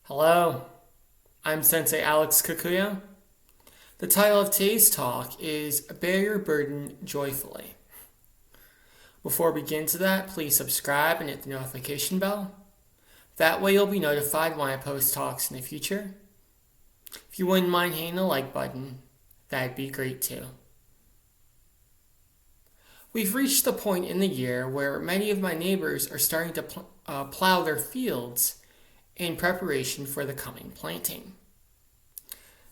Hello, I'm Sensei Alex Kikuya. The title of today's talk is Bear Your Burden Joyfully. Before we get into that, please subscribe and hit the notification bell. That way you'll be notified when I post talks in the future. If you wouldn't mind hitting the like button, that'd be great too. We've reached the point in the year where many of my neighbors are starting to plow their fields in preparation for the coming planting.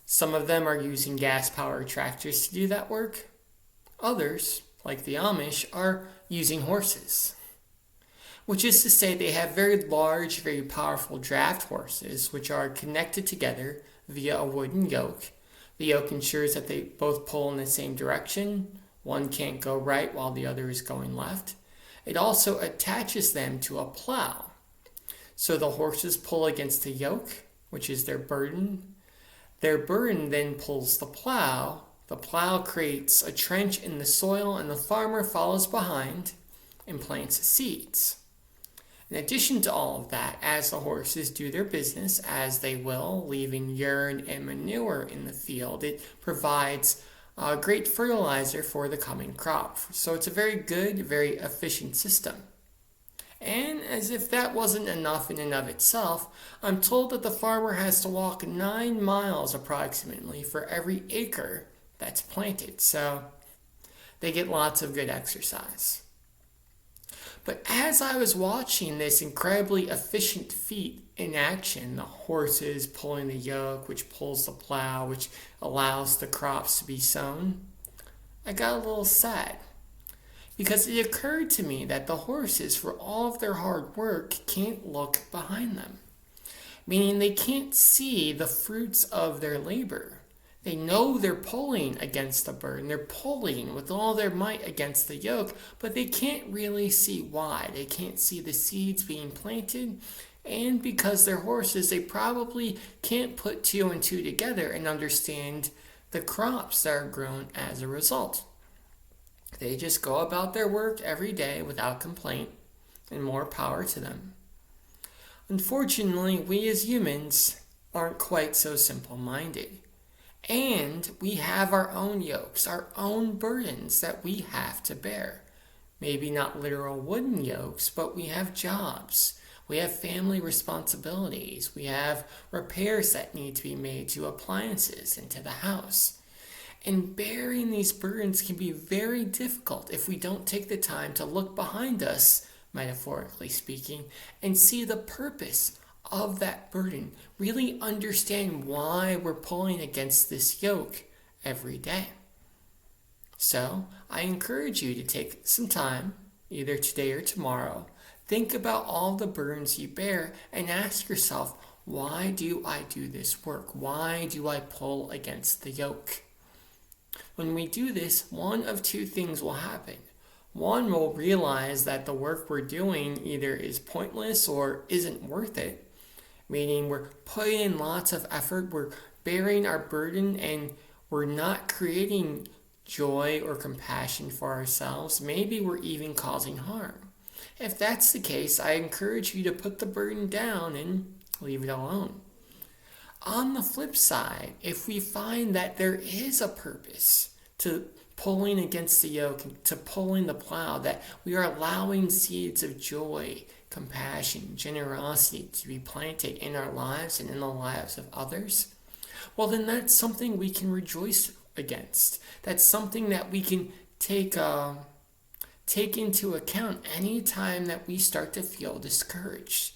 Some of them are using gas-powered tractors to do that work. Others, like the Amish, are using horses, which is to say they have very large, very powerful draft horses which are connected together via a wooden yoke. The yoke ensures that they both pull in the same direction. One can't go right while the other is going left. It also attaches them to a plow. So the horses pull against the yoke, which is their burden. Their burden then pulls the plow. The plow creates a trench in the soil, and the farmer follows behind and plants seeds. In addition to all of that, as the horses do their business, as they will, leaving urine and manure in the field, it provides great fertilizer for the coming crop. So it's a very good, very efficient system. And as if that wasn't enough in and of itself, I'm told that the farmer has to walk 9 miles approximately for every acre that's planted. So they get lots of good exercise. But as I was watching this incredibly efficient feat in action, the horses pulling the yoke, which pulls the plow, which allows the crops to be sown, I got a little sad. Because it occurred to me that the horses, for all of their hard work, can't look behind them. Meaning they can't see the fruits of their labor. They know they're pulling against the burden. They're pulling with all their might against the yoke, but they can't really see why. They can't see the seeds being planted. And because they're horses, they probably can't put two and two together and understand the crops that are grown as a result. They just go about their work every day without complaint, and more power to them. Unfortunately, we as humans aren't quite so simple-minded. And we have our own yokes, our own burdens that we have to bear. Maybe not literal wooden yokes, but we have jobs. We have family responsibilities. We have repairs that need to be made to appliances and to the house. And bearing these burdens can be very difficult if we don't take the time to look behind us, metaphorically speaking, and see the purpose of that burden. Really understand why we're pulling against this yoke every day. So, I encourage you to take some time, either today or tomorrow, think about all the burdens you bear and ask yourself, why do I do this work? Why do I pull against the yoke? When we do this, one of two things will happen. One, we'll realize that the work we're doing either is pointless or isn't worth it, meaning we're putting in lots of effort, we're bearing our burden, and we're not creating joy or compassion for ourselves. Maybe we're even causing harm. If that's the case, I encourage you to put the burden down and leave it alone. On the flip side, if we find that there is a purpose to pulling against the yoke, to pulling the plow, that we are allowing seeds of joy, compassion, generosity to be planted in our lives and in the lives of others, well then that's something we can rejoice against. That's something that we can take into account anytime that we start to feel discouraged.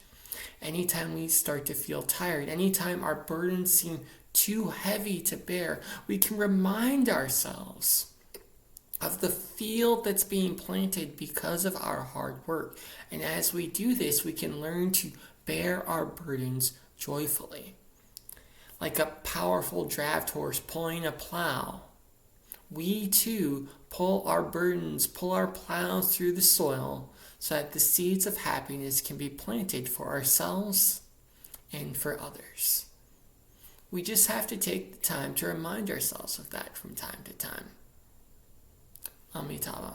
Anytime we start to feel tired, anytime our burdens seem too heavy to bear, we can remind ourselves of the field that's being planted because of our hard work. And as we do this, we can learn to bear our burdens joyfully. Like a powerful draft horse pulling a plow, we too pull our burdens, pull our plows through the soil so that the seeds of happiness can be planted for ourselves and for others. We just have to take the time to remind ourselves of that from time to time. Amitabha.